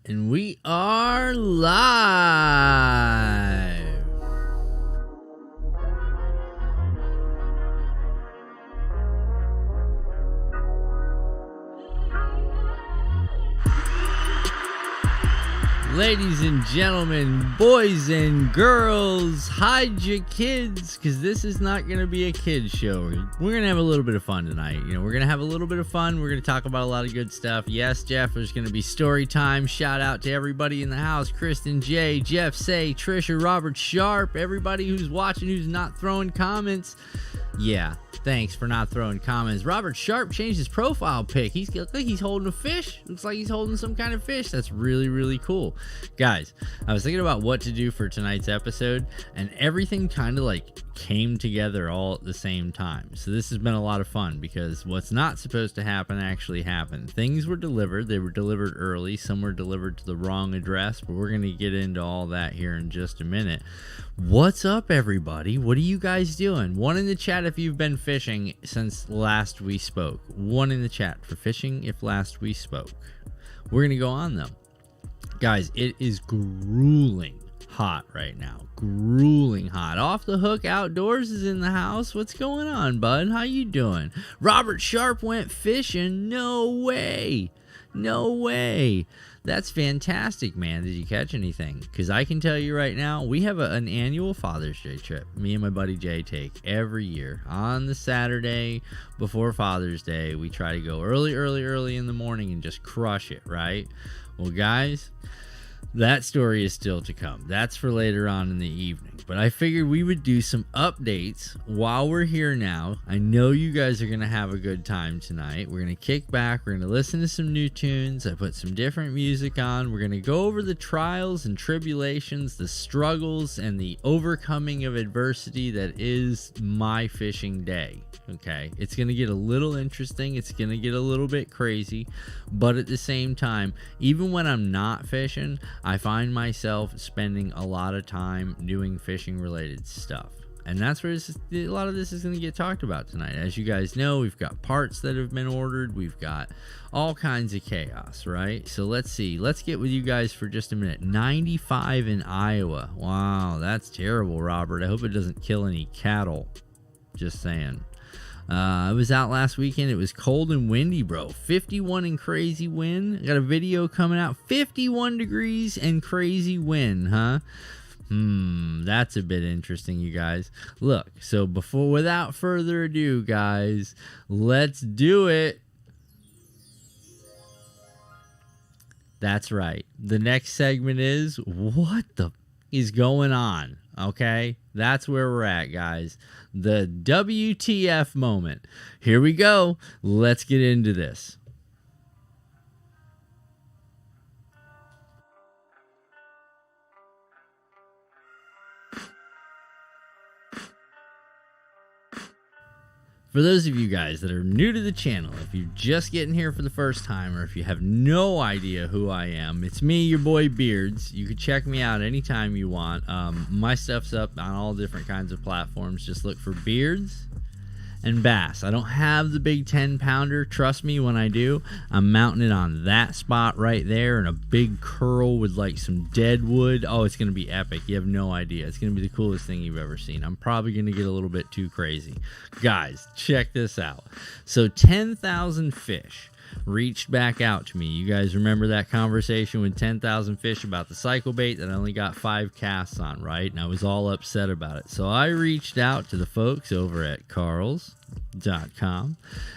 And we are live. Ladies and gentlemen, boys and girls, hide your kids, because this is not going to be a kid's show. We're going to have a little bit of fun tonight. We're going to have a little bit of fun. We're going to talk about a lot of good stuff. Yes, Jeff, there's going to be story time. Shout out to everybody in the house. Kristen J, Jeff Say, Trisha, Robert Sharp, everybody who's watching who's not throwing comments. Yeah, thanks for not throwing comments. Robert Sharp changed his profile pic. Looks like he's holding a fish. Looks like he's holding some kind of fish. That's really, really cool. Guys, I was thinking about what to do for tonight's episode, and everything kind of like came together all at the same time. So this has been a lot of fun because what's not supposed to happen actually happened. Things were delivered. They were delivered early. Some were delivered to the wrong address, but we're going to get into all that here in just a minute. What's up, everybody? What are you guys doing? One in the chat if you've been fishing since last we spoke. One in the chat for fishing if last we spoke. We're going to go on though. Guys, it is grueling hot right now. Grueling hot. Off the Hook Outdoors is in the house. What's going on, bud? How you doing? Robert Sharp went fishing. No way. No way. That's fantastic, man. Did you catch anything? Because I can tell you right now, we have an annual Father's Day trip. Me and my buddy Jay take every year. On the Saturday before Father's Day, we try to go early in the morning and just crush it, right? Well, guys, that story is still to come. That's for later on in the evening. But I figured we would do some updates while we're here now. I know you guys are going to have a good time tonight. We're going to kick back. We're going to listen to some new tunes. I put some different music on. We're going to go over the trials and tribulations, the struggles, and the overcoming of adversity that is my fishing day. Okay, it's going to get a little interesting. It's going to get a little bit crazy. But at the same time, even when I'm not fishing, I find myself spending a lot of time doing fishing related stuff. And that's where a lot of this is going to get talked about tonight. As you guys know, we've got parts that have been ordered. We've got all kinds of chaos, right? So let's see. Let's get with you guys for just a minute. 95 in Iowa. Wow, that's terrible, Robert. I hope it doesn't kill any cattle. Just saying. I was out last weekend. It was cold and windy, bro. 51 and crazy wind. I got a video coming out. 51 degrees and crazy wind, huh? That's a bit interesting, you guys. Look, so without further ado, guys, let's do it. That's right. The next segment is what the is going on? Okay, that's where we're at, guys. The WTF moment. Here we go. Let's get into this. For those of you guys that are new to the channel, if you're just getting here for the first time, or if you have no idea who I am, it's me, your boy Beards. You can check me out anytime you want. My stuff's up on all different kinds of platforms. Just look for Beards and Bass. I don't have the big 10-pounder. Trust me, when I do, I'm mounting it on that spot right there in a big curl with like some dead wood. Oh, it's going to be epic. You have no idea. It's going to be the coolest thing you've ever seen. I'm probably going to get a little bit too crazy. Guys, check this out. So 10,000 fish reached back out to me. You guys remember that conversation with 10,000 fish about the cycle bait that I only got 5 casts on, right? And I was all upset about it. So I reached out to the folks over at Karls.com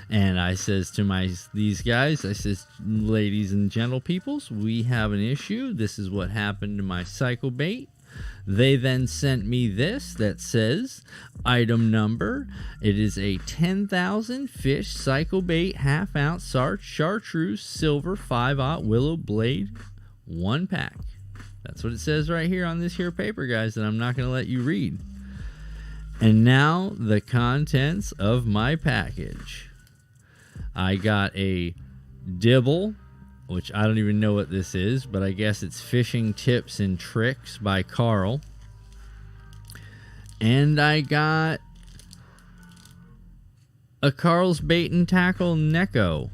and I says to these guys, I says, ladies and gentle peoples, we have an issue. This is what happened to my cycle bait. They then sent me this that says item number. It is a 10,000 fish cycle bait half ounce chartreuse silver 5/0 willow blade 1 pack. That's what it says right here on this here paper, guys, that I'm not going to let you read. And now the contents of my package. I got a dibble, which I don't even know what this is, but I guess it's Fishing Tips and Tricks by Karl. And I got a Karl's Bait and Tackle Neko.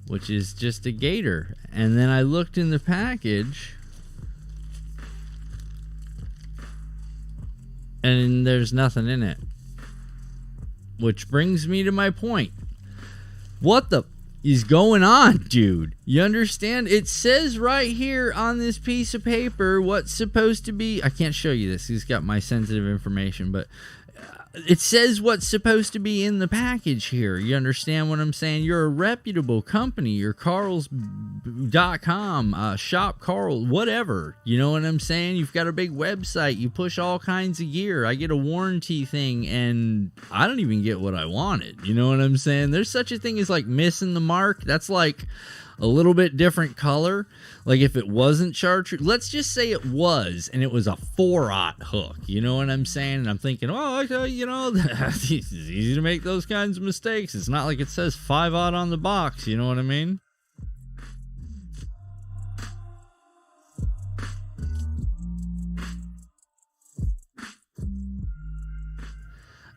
which is just a gator. And then I looked in the package, and there's nothing in it. Which brings me to my point. What the is going on, dude? You understand? It says right here on this piece of paper what's supposed to be. I can't show you this. He's got my sensitive information, but it says what's supposed to be in the package here. You understand what I'm saying? You're a reputable company. You're Karl's.com, shop Karl, whatever. You know what I'm saying? You've got a big website. You push all kinds of gear. I get a warranty thing, and I don't even get what I wanted. You know what I'm saying? There's such a thing as like missing the mark. That's like a little bit different color. Like if it wasn't chartreuse, let's just say it was, and it was a 4/0 hook. You know what I'm saying? And I'm thinking, oh, okay, you know, it's easy to make those kinds of mistakes. It's not like it says 5/0 on the box. You know what I mean?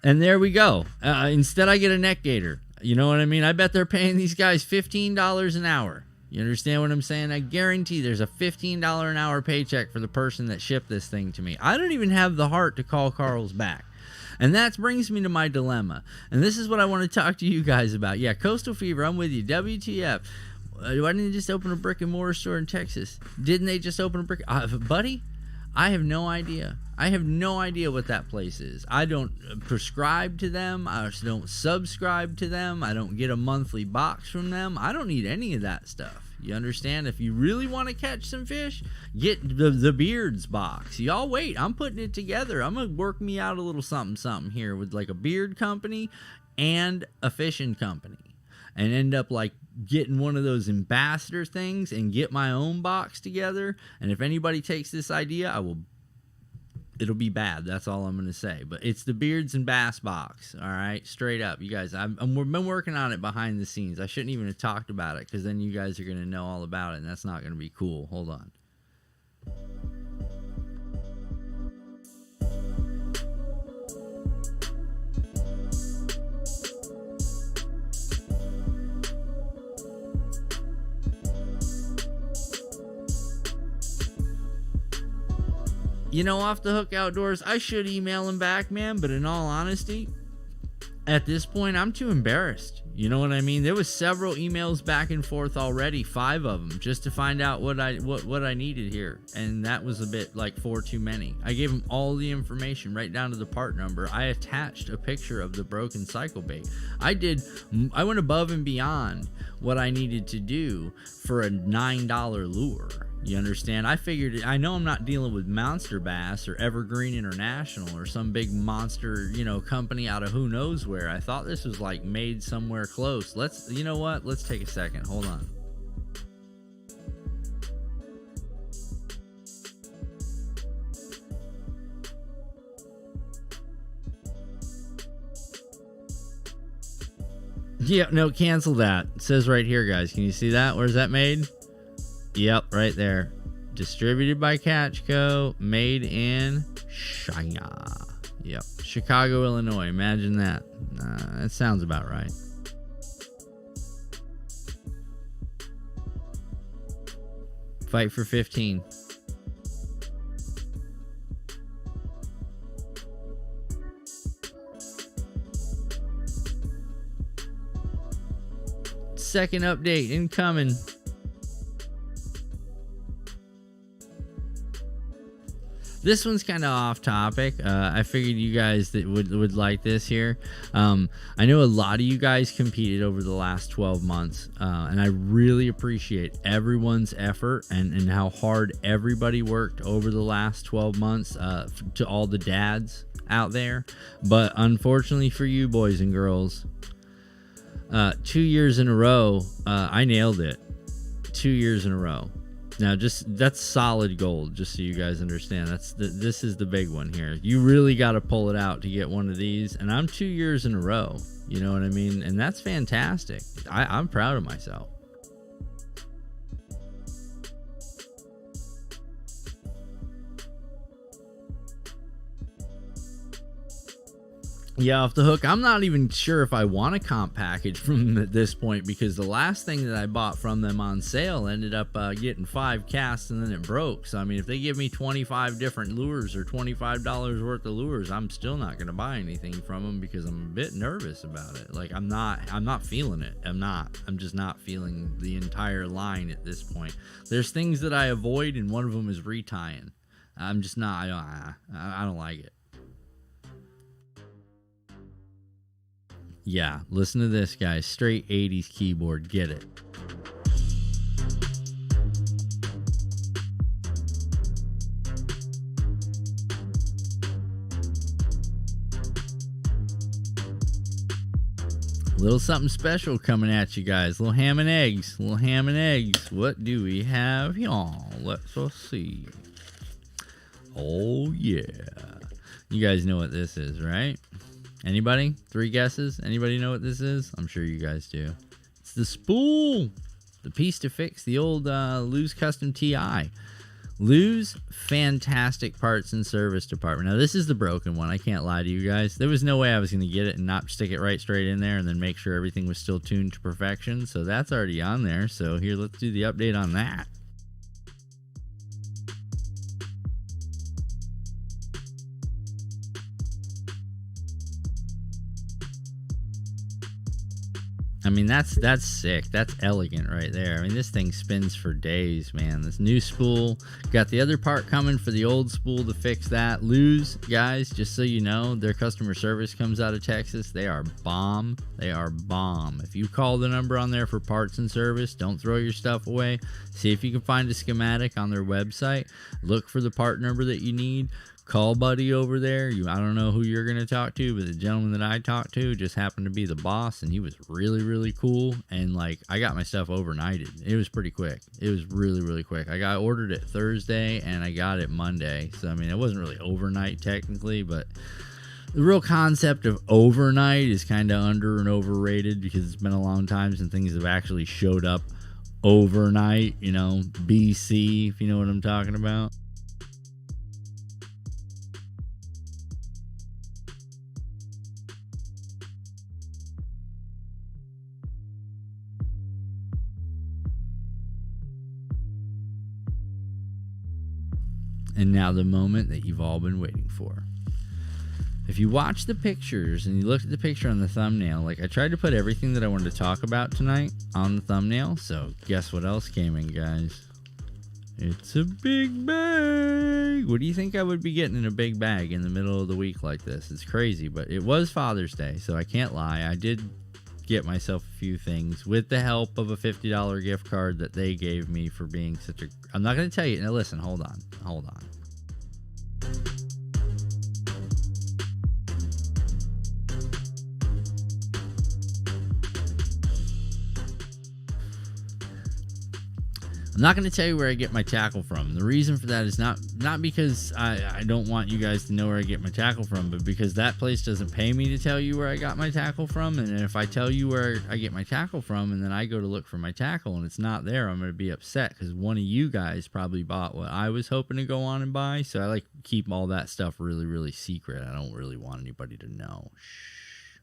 And there we go. Instead, I get a neck gator. You know what I mean? I bet they're paying these guys $15 an hour. You understand what I'm saying? I guarantee there's a $15 an hour paycheck for the person that shipped this thing to me. I don't even have the heart to call Karl's back. And that brings me to my dilemma. And this is what I want to talk to you guys about. Yeah, Coastal Fever, I'm with you. WTF. Why didn't they just open a brick and mortar store in Texas? Didn't they just open a brick? Buddy, I have no idea. I have no idea what that place is. I don't prescribe to them. I don't subscribe to them. I don't get a monthly box from them. I don't need any of that stuff. You understand? If you really want to catch some fish, get the Beards box. Y'all wait. I'm putting it together. I'm going to work me out a little something here with like a beard company and a fishing company. And end up like getting one of those ambassador things and get my own box together. And if anybody takes this idea, it'll be bad. That's all I'm going to say. But it's the Beards and Bass box. All right. Straight up. You guys, we've been working on it behind the scenes. I shouldn't even have talked about it because then you guys are going to know all about it. And that's not going to be cool. Hold on. You know, Off the Hook Outdoors, I should email him back, man, but in all honesty, at this point, I'm too embarrassed. You know what I mean? There was several emails back and forth already, 5 of them, just to find out what I needed here, and that was a bit like 4 too many. I gave him all the information right down to the part number. I attached a picture of the broken cycle bait. I went above and beyond what I needed to do for a $9 lure. You understand? I know I'm not dealing with Monster Bass or Evergreen International or some big monster, company out of who knows where. I thought this was like made somewhere close. You know what? Let's take a second. Hold on. Yeah, no, cancel that. It says right here, guys. Can you see that? Where's that made? Yep, right there. Distributed by Catch Co. Made in China. Yep. Chicago, Illinois. Imagine that. That sounds about right. Fight for 15. Second update incoming. This one's kind of off topic. I figured you guys that would like this here. I know a lot of you guys competed over the last 12 months, and I really appreciate everyone's effort and how hard everybody worked over the last 12 months to all the dads out there. But unfortunately for you boys and girls, 2 years in a row, I nailed it. 2 years in a row. Now, that's solid gold, just so you guys understand. This is the big one here. You really got to pull it out to get one of these, and I'm 2 years in a row. You know what I mean? And that's fantastic. I'm proud of myself. Yeah, off the hook. I'm not even sure if I want a comp package from them at this point, because the last thing that I bought from them on sale ended up getting 5 casts and then it broke. So I mean, if they give me 25 different lures or $25 worth of lures, I'm still not going to buy anything from them because I'm a bit nervous about it. Like I'm not feeling it. I'm just not feeling the entire line at this point. There's things that I avoid, and one of them is retying. I'm just not. I don't like it. Yeah, listen to this, guys. Straight 80s keyboard. Get it. Little something special coming at you guys. Little ham and eggs. Little ham and eggs. What do we have here? Let's see. Oh, yeah. You guys know what this is, right? Anybody? 3 guesses? Anybody know what this is? I'm sure you guys do. It's the spool. The piece to fix the old Lou's Custom TI. Lou's fantastic parts and service department. Now, this is the broken one. I can't lie to you guys. There was no way I was going to get it and not stick it right straight in there and then make sure everything was still tuned to perfection. So that's already on there. So here, let's do the update on that. I mean, that's sick. That's elegant right there. I mean, this thing spins for days, man. This new spool. Got the other part coming for the old spool to fix that. Lou's, guys, just so you know, their customer service comes out of Texas. They are bomb. They are bomb. If you call the number on there for parts and service, don't throw your stuff away. See if you can find a schematic on their website. Look for the part number that you need. Call buddy over there. I don't know who you're going to talk to, but the gentleman that I talked to just happened to be the boss, and he was really, really cool. And like, I got my stuff overnighted. It was pretty quick. It was really, really quick. I ordered it Thursday and I got it Monday. So, I mean, it wasn't really overnight technically, but the real concept of overnight is kind of under and overrated because it's been a long time since things have actually showed up overnight, you know, BC, if you know what I'm talking about. And now the moment that you've all been waiting for. If you watch the pictures and you look at the picture on the thumbnail, like I tried to put everything that I wanted to talk about tonight on the thumbnail. So guess what else came in, guys? It's a big bag. What do you think I would be getting in a big bag in the middle of the week like this? It's crazy, but it was Father's Day, so I can't lie. I did get myself a few things with the help of a $50 gift card that they gave me for being such a... I'm not going to tell you. Now listen, hold on. I'm not going to tell you where I get my tackle from. The reason for that is not because I don't want you guys to know where I get my tackle from, but because that place doesn't pay me to tell you where I got my tackle from. And if I tell you where I get my tackle from and then I go to look for my tackle and it's not there, I'm going to be upset because one of you guys probably bought what I was hoping to go on and buy. So I like to keep all that stuff really, really secret. I don't really want anybody to know. Shh.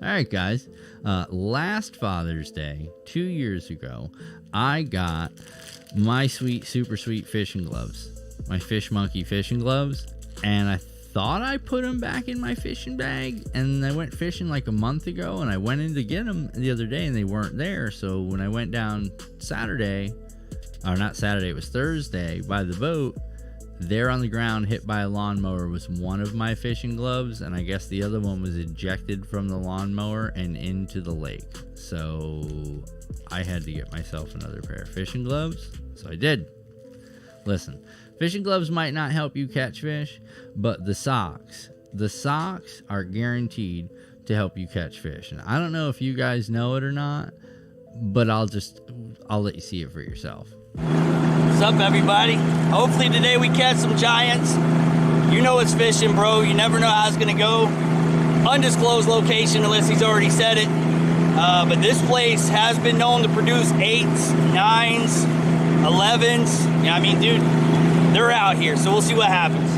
All right, guys. Last Father's Day, 2 years ago, I got my sweet, super sweet fishing gloves, my Fish Monkey fishing gloves, and I thought I put them back in my fishing bag, and I went fishing like a month ago, and I went in to get them the other day, and they weren't there. So when I went down Saturday, or not Saturday, it was Thursday, by the boat, there on the ground, hit by a lawnmower, was one of my fishing gloves, and I guess the other one was ejected from the lawnmower and into the lake. So I had to get myself another pair of fishing gloves, so I did. Listen, fishing gloves might not help you catch fish, but the socks are guaranteed to help you catch fish. And I don't know if you guys know it or not, but I'll let you see it for yourself. What's up, everybody? Hopefully today we catch some giants. You know it's fishing, bro. You never know how it's gonna go. Undisclosed location unless he's already said it. But this place has been known to produce 8s, 9s, 11s. Yeah, I mean, dude, they're out here, so we'll see what happens.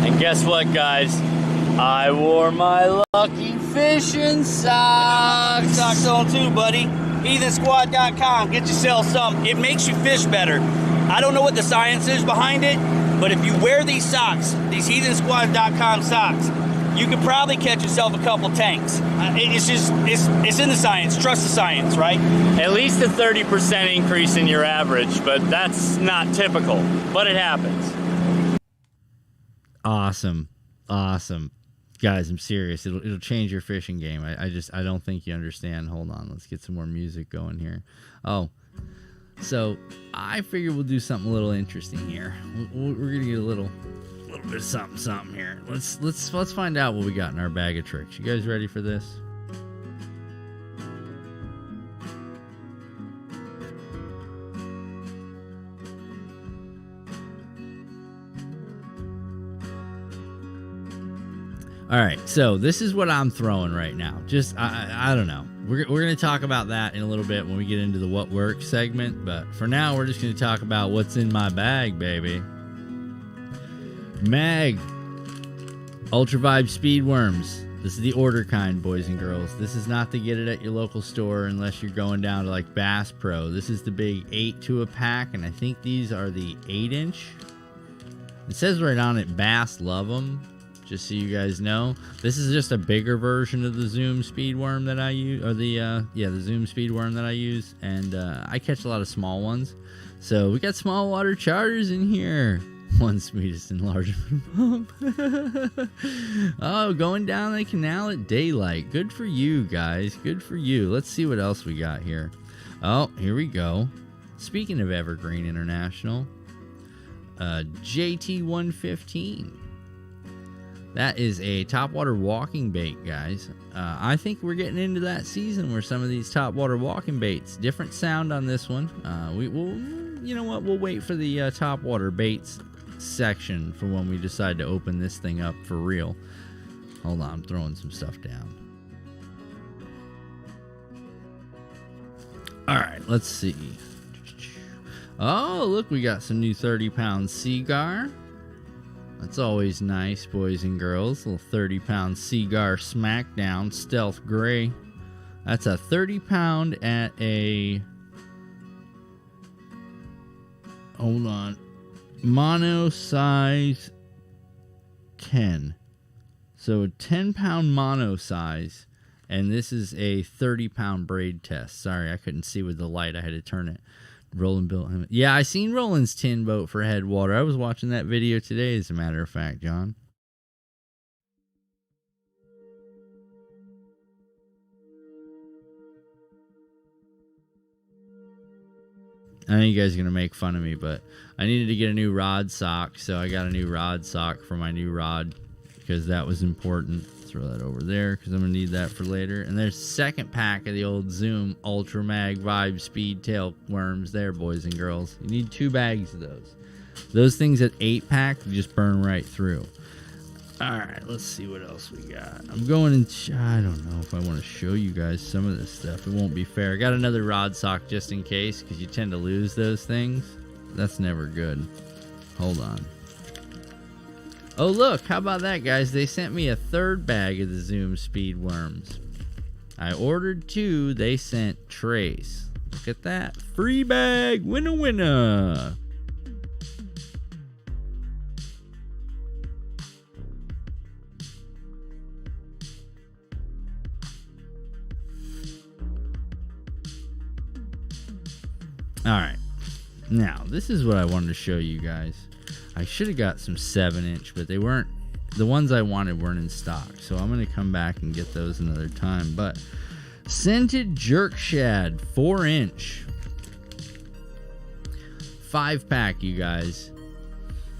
And guess what, guys? I wore my lucky fishing socks. Socks on too, buddy. Heathensquad.com. Get yourself some. It makes you fish better. I don't know what the science is behind it, but if you wear these socks, these Heathensquad.com socks, you could probably catch yourself a couple tanks. It's in the science. Trust the science, right? At least a 30% increase in your average, but that's not typical. But it happens. Awesome. Guys, I'm serious. It'll change your fishing game. I don't think you understand. Hold on. Let's get some more music going here. Oh, so I figure we'll do something a little interesting here. We're gonna get a little bit of something here. Let's find out what we got in our bag of tricks. You guys ready for this? All right, so this is what I'm throwing right now. Just, I don't know. We're going to talk about that in a little bit when we get into the what works segment. But for now, we're just going to talk about what's in my bag, baby. Mag Ultra Vibe Speed Worms. This is the order kind, boys and girls. This is not to get it at your local store unless you're going down to like Bass Pro. This is the big 8 to a pack, and I think these are the 8-inch. It says right on it, Bass love them. Just so you guys know, this is just a bigger version of the Zoom Speed Worm that I use, or the Zoom Speed Worm that I use, and I catch a lot of small ones. So we got small water charters in here. One sweetest enlargement pump. Oh, going down the canal at daylight. Good for you guys. Good for you. Let's see what else we got here. Oh, here we go. Speaking of Evergreen International, JT115. That is a topwater walking bait, guys. I think we're getting into that season where some of these topwater walking baits, different sound on this one. We'll, you know what? We'll wait for the topwater baits section for when we decide to open this thing up for real. Hold on, I'm throwing some stuff down. All right, let's see. Oh, look, we got some new 30-pound Seagar. That's always nice, boys and girls. A little 30-pound Seagar Smackdown Stealth Gray. That's a 30-pound at a... Hold on. Mono size 10. So a 10-pound mono size. And this is a 30-pound braid test. Sorry, I couldn't see with the light. I had to turn it. Roland built him. Yeah, I seen Roland's tin boat for headwater. I was watching that video today, as a matter of fact, John. I know you guys are going to make fun of me, but I needed to get a new rod sock, so I got a new rod sock for my new rod because that was important. Throw that over there because I'm going to need that for later. And there's second pack of the old Zoom Ultra Mag Vibe Speed Tail Worms there, boys and girls. You need 2 bags of those. Those things at 8-pack just burn right through. All right, let's see what else we got. I'm going in. I don't know if I want to show you guys some of this stuff. It won't be fair. I got another rod sock just in case because you tend to lose those things. That's never good. Hold on. Oh, look, how about that, guys? They sent me a 3rd bag of the Zoom Speed Worms. I ordered 2. They sent trace. Look at that. Free bag. Winner, winner. All right. Now, this is what I wanted to show you guys. I should have got some 7-inch, but they weren't. The ones I wanted weren't in stock, so I'm going to come back and get those another time. But scented jerk shad, 4-inch, 5-pack, you guys.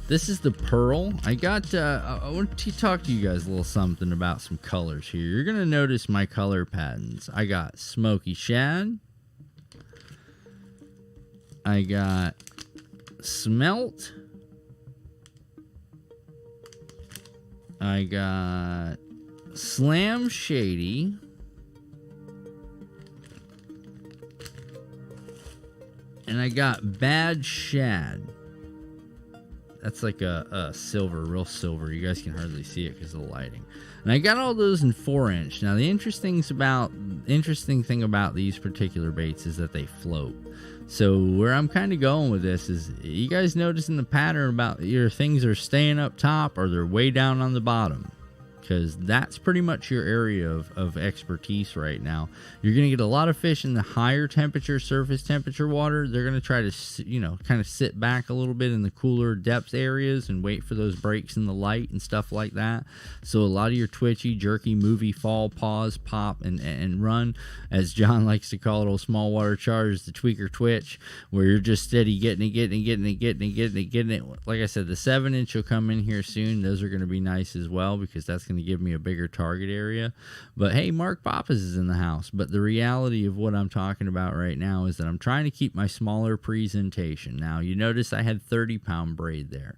This is the pearl. I want to talk to you guys a little something about some colors here. You're going to notice my color patterns. I got smoky shad. I got smelt. I got Slam Shady. And I got bad shad. That's like a silver, real silver. You guys can hardly see it because of the lighting. And I got all those in 4-inch. Now the interesting thing about these particular baits is that they float. So where I'm kind of going with this is, you guys noticing the pattern about your things are staying up top or they're way down on the bottom? Because that's pretty much your area of expertise right now. You're going to get a lot of fish in the higher temperature, surface temperature water. They're going to try to, kind of sit back a little bit in the cooler depth areas and wait for those breaks in the light and stuff like that. So a lot of your twitchy, jerky, movie, fall, pause, pop, and run, as John likes to call it, old small water charges, the tweaker twitch, where you're just steady getting it. Like I said, the 7-inch will come in here soon. Those are going to be nice as well, because that's going to give me a bigger target area. But hey, Mark Pappas is in the house. But the reality of what I'm talking about right now is that I'm trying to keep my smaller presentation. Now, you notice I had 30-pound braid there.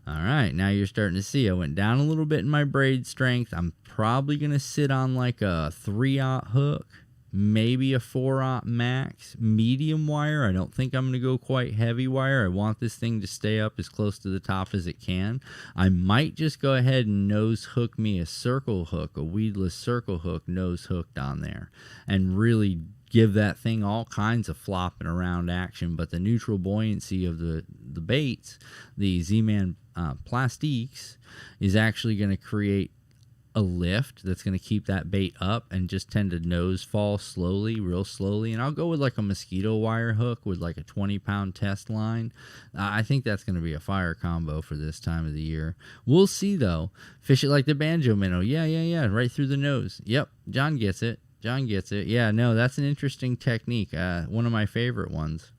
All right, now you're starting to see I went down a little bit in my braid strength. I'm probably going to sit on like a 3/0 hook, maybe a 4/0 max, medium wire. I don't think I'm going to go quite heavy wire. I want this thing to stay up as close to the top as it can. I might just go ahead and nose hook me a circle hook, a weedless circle hook, nose hooked on there, and really give that thing all kinds of flopping around action. But the neutral buoyancy of the baits, the Z-Man plastiques, is actually going to create a lift that's going to keep that bait up and just tend to nose fall slowly, real slowly. And I'll go with like a mosquito wire hook with like a 20-pound test line. I think that's going to be a fire combo for this time of the year. We'll see though. Fish it like the banjo minnow. Yeah, right through the nose. Yep, John gets it. Yeah, no, that's an interesting technique. One of my favorite ones.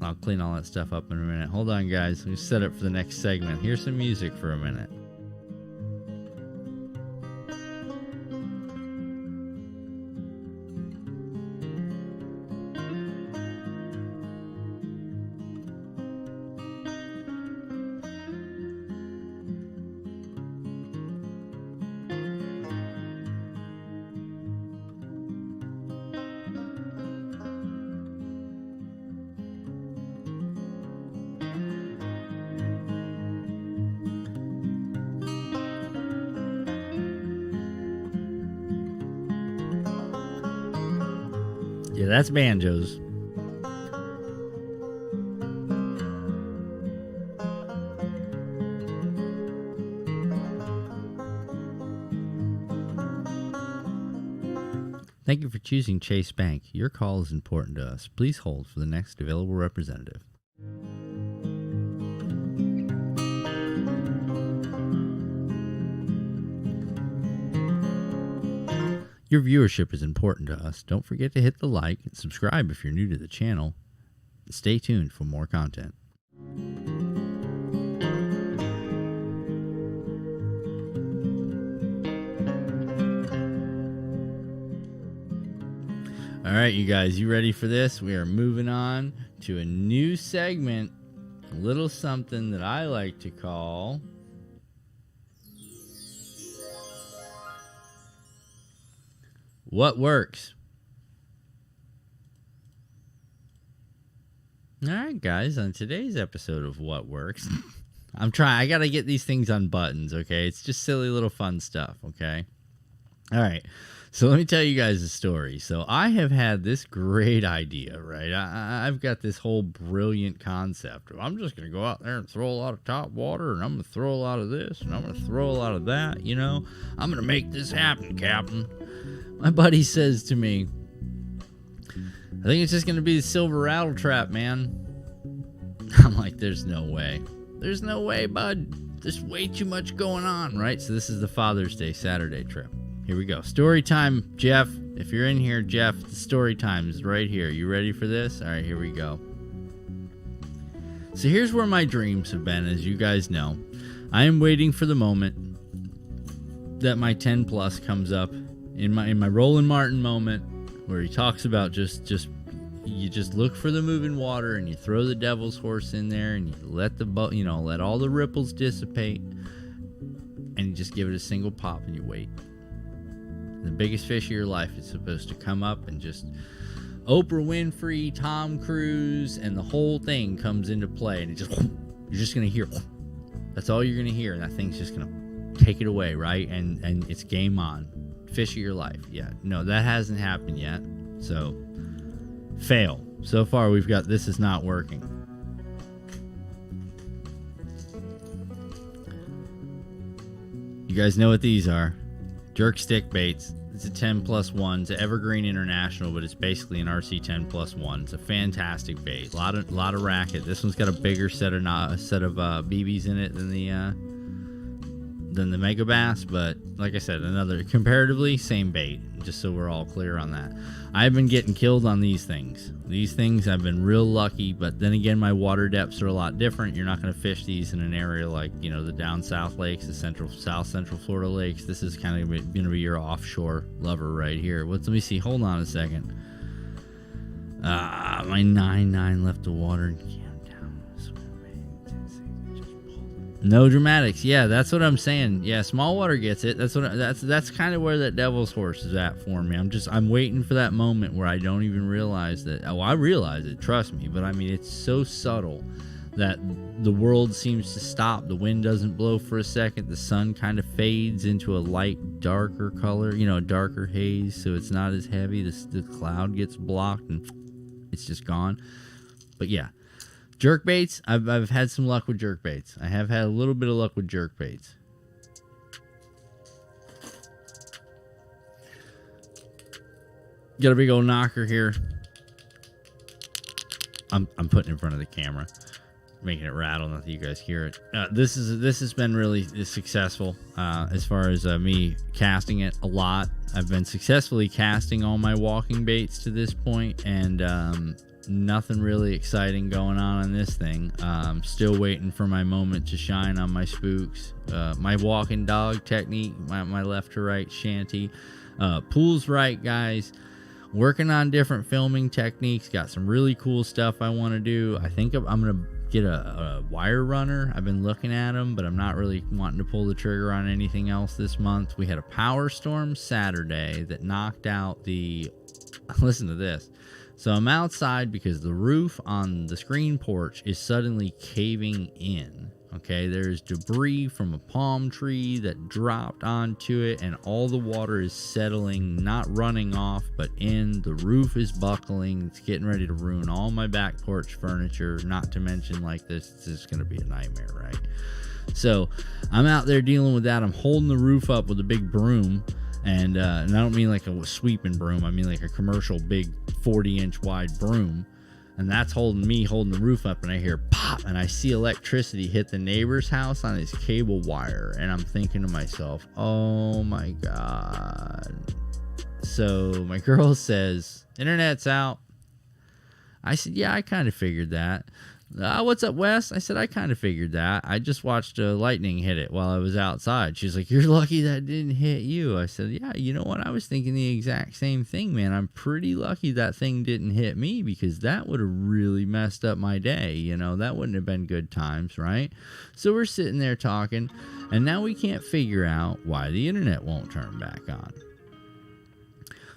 I'll clean all that stuff up in a minute. Hold on, guys. Let me set up for the next segment. Here's some music for a minute. Yeah, that's banjos. Thank you for choosing Chase Bank. Your call is important to us. Please hold for the next available representative. Your viewership is important to us. Don't forget to hit the like and subscribe if you're new to the channel. Stay tuned for more content. All right, you guys, you ready for this? We are moving on to a new segment, a little something that I like to call What Works. All right, guys, on today's episode of What Works, I got to get these things on buttons, okay? It's just silly little fun stuff, okay? All right, so let me tell you guys a story. So I have had this great idea, right? I've got this whole brilliant concept. I'm just going to go out there and throw a lot of top water, and I'm going to throw a lot of this, and I'm going to throw a lot of that, you know? I'm going to make this happen, Captain. My buddy says to me, I think it's just going to be the silver rattle trap, man. I'm like, there's no way. There's no way, bud. There's way too much going on, right? So this is the Father's Day Saturday trip. Here we go. Story time, Jeff. If you're in here, Jeff, the story time is right here. You ready for this? All right, here we go. So here's where my dreams have been, as you guys know. I am waiting for the moment that my 10 plus comes up in my Roland Martin moment, where he talks about just you just look for the moving water and you throw the devil's horse in there and you let the boat, let all the ripples dissipate, and you just give it a single pop and you wait. The biggest fish of your life is supposed to come up and just Oprah Winfrey, Tom Cruise, and the whole thing comes into play, and you're just gonna hear. That's all you're gonna hear, and that thing's just gonna take it away, right? And it's game on. Fish of your life. Yeah, no, that hasn't happened yet. So, fail. So far, we've got this is not working. You guys know what these are. Jerk stick baits. It's a 10+1. It's an Evergreen International, but it's basically an RC 10+1. It's a fantastic bait. A lot of racket. This one's got a bigger set of BBs in it than the Mega Bass, but like I said, another comparatively same bait. Just so we're all clear on that. I've been getting killed on these things. These things I've been real lucky, but then again, my water depths are a lot different. You're not going to fish these in an area like the down south lakes, the south central Florida lakes. This is kind of going to be your offshore lover right here. Let me see. Hold on a second. My 9.9 left the water. No dramatics. Yeah, that's what I'm saying. Yeah, small water gets it. That's kind of where that devil's horse is at for me. I'm waiting for that moment where I don't even realize that. Oh, I realize it. Trust me. But I mean, it's so subtle that the world seems to stop. The wind doesn't blow for a second. The sun kind of fades into a light, darker color. A darker haze, so it's not as heavy. The cloud gets blocked and it's just gone. But yeah. Jerk baits, I've had some luck with jerk baits. I have had a little bit of luck with jerk baits. Got a big old knocker here. I'm putting it in front of the camera, making it rattle. Not that you guys hear it. This has been really successful as far as me casting it a lot. I've been successfully casting all my walking baits to this point, and nothing really exciting going on this thing. Still waiting for my moment to shine on my spooks. My walking dog technique, my left to right shanty. Pool's right, guys. Working on different filming techniques. Got some really cool stuff I want to do. I think I'm going to get a wire runner. I've been looking at them, but I'm not really wanting to pull the trigger on anything else this month. We had a power storm Saturday that knocked out the... Listen to this. So I'm outside because the roof on the screen porch is suddenly caving in. Okay, there's debris from a palm tree that dropped onto it, and all the water is settling, not running off, but in. The roof is buckling. It's getting ready to ruin all my back porch furniture, not to mention like this is going to be a nightmare, right? So I'm out there dealing with that. I'm holding the roof up with a big broom. And I don't mean like a sweeping broom. I mean like a commercial big 40-inch wide broom. And that's holding the roof up. And I hear pop. And I see electricity hit the neighbor's house on his cable wire. And I'm thinking to myself, oh my God. So my girl says, internet's out. I said, yeah, I kind of figured that. What's up, Wes? I said, I kind of figured that. I just watched lightning hit it while I was outside. She's like, you're lucky that didn't hit you. I said, yeah, you know what? I was thinking the exact same thing, man. I'm pretty lucky that thing didn't hit me, because that would have really messed up my day. That wouldn't have been good times, right? So we're sitting there talking, and now we can't figure out why the internet won't turn back on.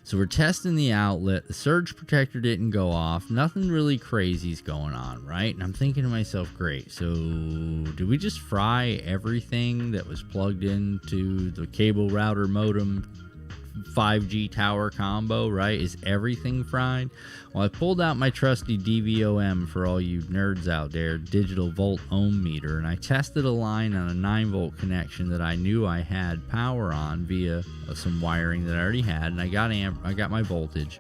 So we're testing the outlet. The surge protector didn't go off. Nothing really crazy is going on, right? And I'm thinking to myself, great. So do we just fry everything that was plugged into the cable router modem 5G tower combo, right? Is everything fried? Well, I pulled out my trusty DVOM, for all you nerds out there, digital volt ohm meter, and I tested a line on a 9-volt connection that I knew I had power on via some wiring that I already had, and I got my voltage.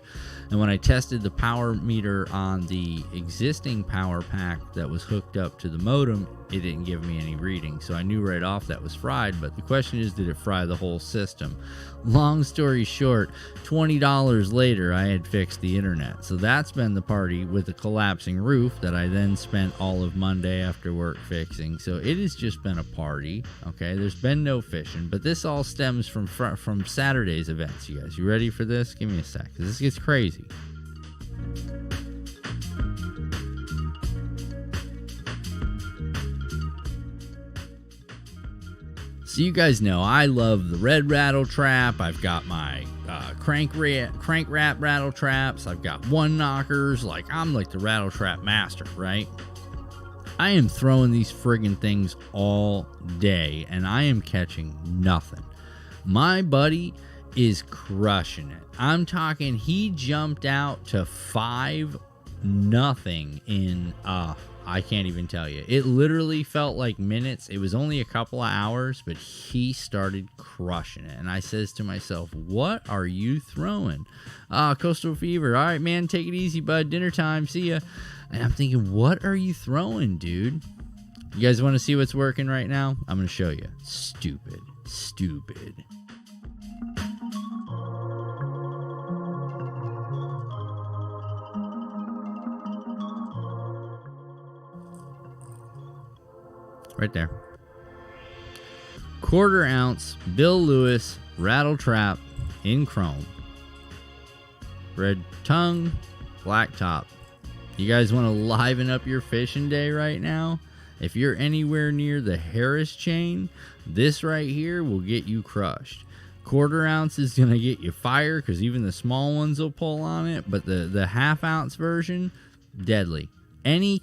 And when I tested the power meter on the existing power pack that was hooked up to the modem, it didn't give me any reading. So I knew right off that was fried, but the question is, did it fry the whole system? Long story short, $20 later, I had fixed the internet. So that's been the party with the collapsing roof that I then spent all of Monday after work fixing. So it has just been a party, okay? There's been no fishing, but this all stems from Saturday's events, you guys. You ready for this? Give me a sec, 'cause this gets crazy. So you guys know I love the red rattle trap. I've got my crank wrap rattle traps. I've got one knockers. Like, I'm like the rattle trap master, right? I am throwing these friggin' things all day, and I am catching nothing. My buddy is crushing it. I'm talking, he jumped out to 5-0 in, I can't even tell you. It literally felt like minutes. It was only a couple of hours, but he started crushing it. And I says to myself, what are you throwing? Coastal Fever. All right, man, take it easy, bud. Dinner time. See ya. And I'm thinking, what are you throwing, dude? You guys want to see what's working right now? I'm going to show you. Stupid. Right there. 1/4 ounce Bill Lewis rattle trap in chrome. Red tongue, black top. You guys want to liven up your fishing day right now? If you're anywhere near the Harris chain, this right here will get you crushed. 1/4 ounce is going to get you fire because even the small ones will pull on it, but the 1/2 ounce version, deadly. Any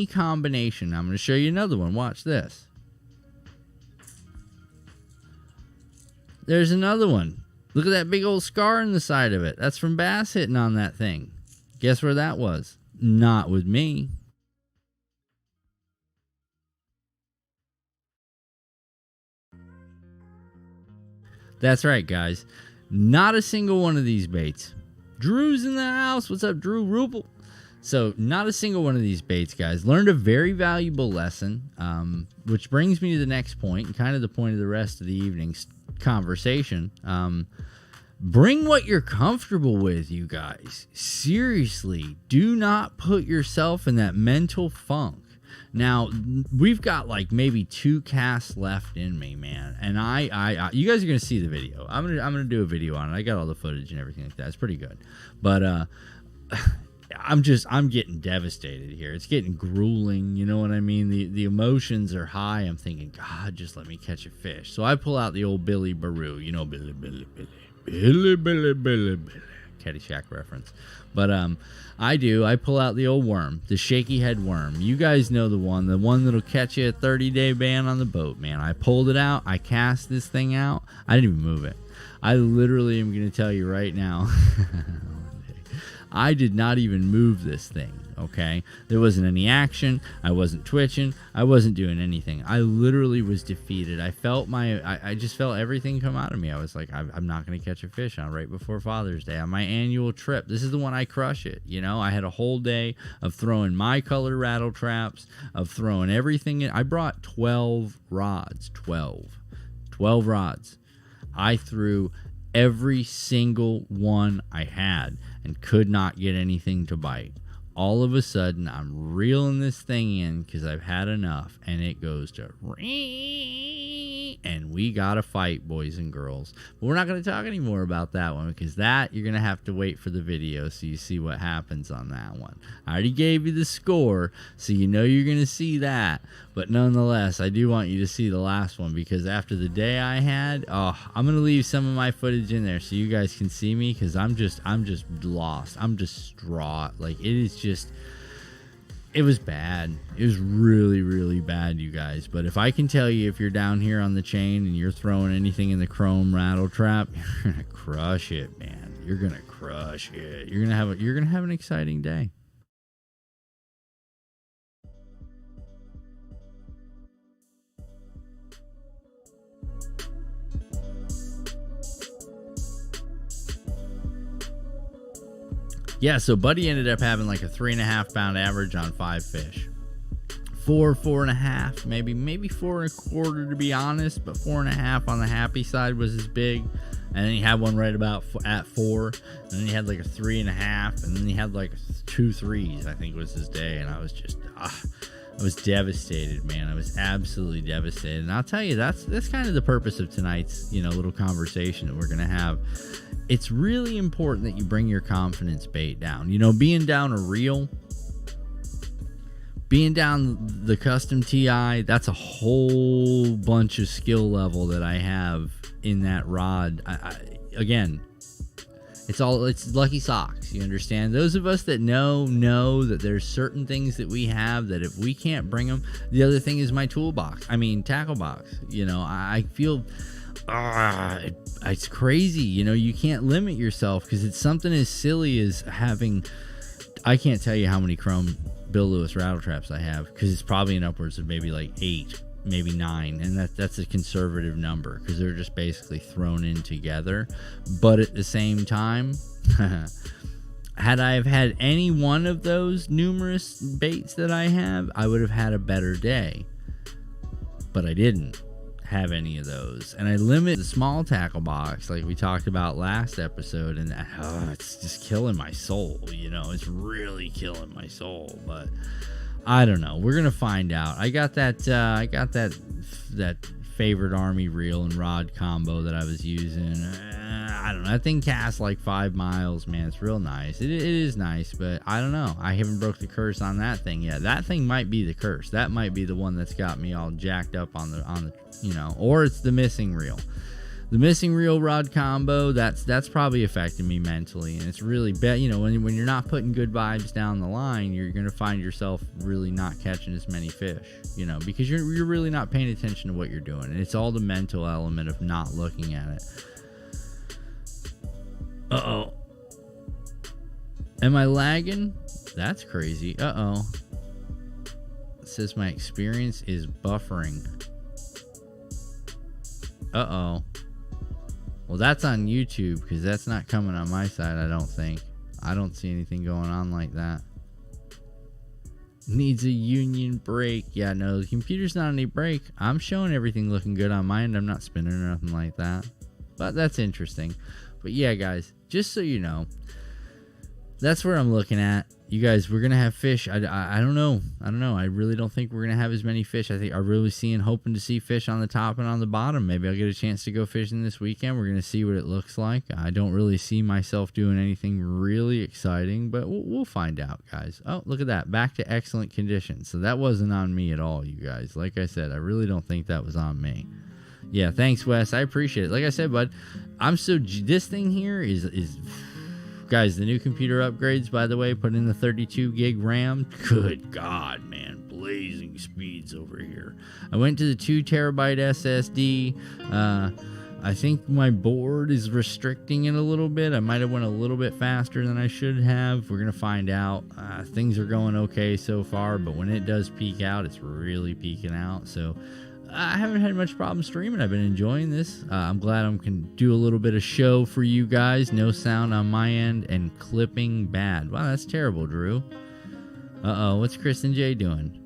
combination. I'm going to show you another one. Watch this. There's another one. Look at that big old scar in the side of it. That's from bass hitting on that thing. Guess where that was? Not with me. That's right, guys. Not a single one of these baits. Drew's in the house. What's up, Drew Rupel? So not a single one of these baits, guys. Learned a very valuable lesson, which brings me to the next point, and kind of the point of the rest of the evening's conversation. Bring what you're comfortable with, you guys. Seriously, do not put yourself in that mental funk. Now, we've got like maybe 2 casts left in me, man. And I you guys are going to see the video. I'm going to do a video on it. I got all the footage and everything like that. It's pretty good. But I'm getting devastated here. It's getting grueling, you know what I mean? The emotions are high. I'm thinking, God, just let me catch a fish. So I pull out the old Billy Baroo, you know, Billy. Caddyshack reference. But I pull out the old worm, the shaky head worm. You guys know the one that'll catch you a 30-day ban on the boat, man. I pulled it out. I cast this thing out. I didn't even move it. I literally am going to tell you right now, I did not even move this thing, okay? There wasn't any action. I wasn't twitching. I wasn't doing anything. I literally was defeated. I just felt everything come out of me. I was like, I'm not going to catch a fish on right before Father's Day on my annual trip. This is the one I crush it, you know? I had a whole day of throwing my color rattle traps, of throwing everything in. I brought 12 rods, 12 rods. I threw every single one I had and could not get anything to bite. All of a sudden, I'm reeling this thing in because I've had enough, and it goes to and we got to fight, boys and girls. But we're not going to talk anymore about that one because that you're going to have to wait for the video so you see what happens on that one. I already gave you the score, so you know you're going to see that. But nonetheless, I do want you to see the last one because after the day I had, I'm going to leave some of my footage in there so you guys can see me because I'm just lost. I'm distraught. Like, it was bad. It was really, really bad, you guys. But if I can tell you, if you're down here on the chain and you're throwing anything in the chrome rattle trap, you're gonna crush it, man. You're gonna crush it. You're gonna have an exciting day. Yeah, so Buddy ended up having like a 3.5 pound average on 5 fish. 4.5, maybe 4.25 to be honest, but 4.5 on the happy side was his big. And then he had one right about at 4, and then he had like a 3.5, and then he had like 2 3s, I think was his day. And I was just, I was devastated, man. I was absolutely devastated. And I'll tell you, that's kind of the purpose of tonight's, little conversation that we're gonna have. It's really important that you bring your confidence bait down. Being down a reel being down the custom TI, that's a whole bunch of skill level that I have in that rod. Again, it's lucky socks. You understand? Those of us that know that there's certain things that we have that if we can't bring them. The other thing is my toolbox. I mean, tackle box. You know, I feel it's crazy. You know, you can't limit yourself because it's something as silly as having. I can't tell you how many chrome Bill Lewis rattle traps I have because it's probably in upwards of maybe like 8, maybe 9, and that's a conservative number because they're just basically thrown in together. But at the same time, had I have had any one of those numerous baits that I have, I would have had a better day. But I didn't have any of those, and I limit the small tackle box like we talked about last episode, and it's just killing my soul. You know, it's really killing my soul. But I don't know, we're gonna find out. I got that favorite army reel and rod combo that I was using. I don't know, that thing casts like 5 miles, man. It's real nice. It is nice, but I don't know, I haven't broke the curse on that thing yet. That thing might be the curse. That might be the one that's got me all jacked up on the you know, or it's the missing reel. The missing reel rod combo, that's probably affecting me mentally, and it's really you know, when you're not putting good vibes down the line, you're gonna find yourself really not catching as many fish, you know, because you're really not paying attention to what you're doing, and it's all the mental element of not looking at it. Uh-oh. Am I lagging? That's crazy. Uh-oh. It says my experience is buffering. Uh-oh. Well, that's on YouTube because that's not coming on my side, I don't think. I don't see anything going on like that. Needs a union break. Yeah, no, the computer's not on any break. I'm showing everything looking good on my end. I'm not spinning or nothing like that. But that's interesting. But yeah, guys, just so you know, that's where I'm looking at. You guys, we're gonna have fish. I don't know. I really don't think we're gonna have as many fish. I think I'm really hoping to see fish on the top and on the bottom. Maybe I'll get a chance to go fishing this weekend. We're gonna see what it looks like. I don't really see myself doing anything really exciting, but we'll find out, guys. Oh, look at that, back to excellent condition. So that wasn't on me at all, you guys. Like I said, I really don't think that was on me. Yeah, thanks, Wes. I appreciate it. Like I said, bud, this thing here is guys, the new computer upgrades, by the way, put in the 32 gig RAM. Good God, man, blazing speeds over here. I went to the 2 terabyte SSD. I think my board is restricting it a little bit. I might have went a little bit faster than I should have. We're gonna find out. Things are going okay so far, but when it does peak out, it's really peaking out. So I haven't had much problem streaming. I've been enjoying this. I'm glad I can do a little bit of show for you guys. No sound on my end and clipping bad. Wow, that's terrible, Drew. Uh-oh, what's Kristen J doing?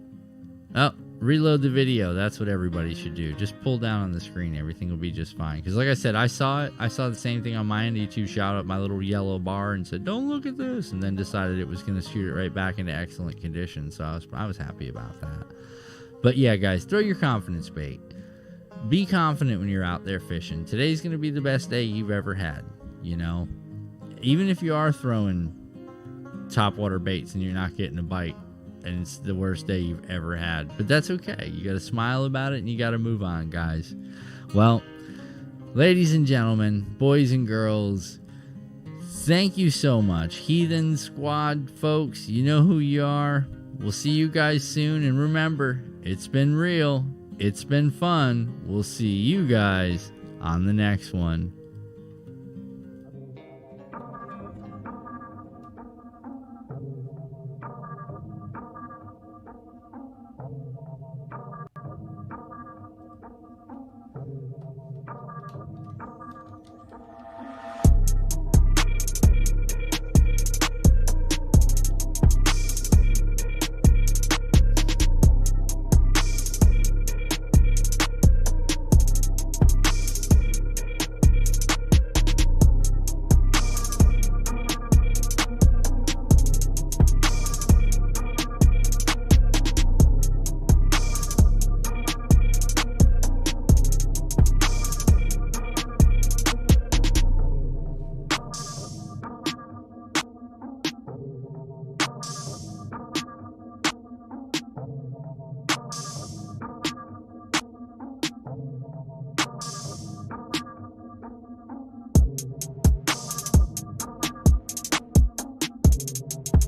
Oh, reload the video. That's what everybody should do. Just pull down on the screen. Everything will be just fine. Because like I said, I saw it. I saw the same thing on my end. YouTube shot up my little yellow bar and said, don't look at this. And then decided it was going to shoot it right back into excellent condition. So I was happy about that. But yeah, guys, throw your confidence bait. Be confident when you're out there fishing. Today's going to be the best day you've ever had, you know. Even if you are throwing topwater baits and you're not getting a bite and it's the worst day you've ever had. But that's okay. You got to smile about it and you got to move on, guys. Well, ladies and gentlemen, boys and girls, thank you so much. Heathen Squad folks, you know who you are. We'll see you guys soon. And remember, it's been real. It's been fun. We'll see you guys on the next one.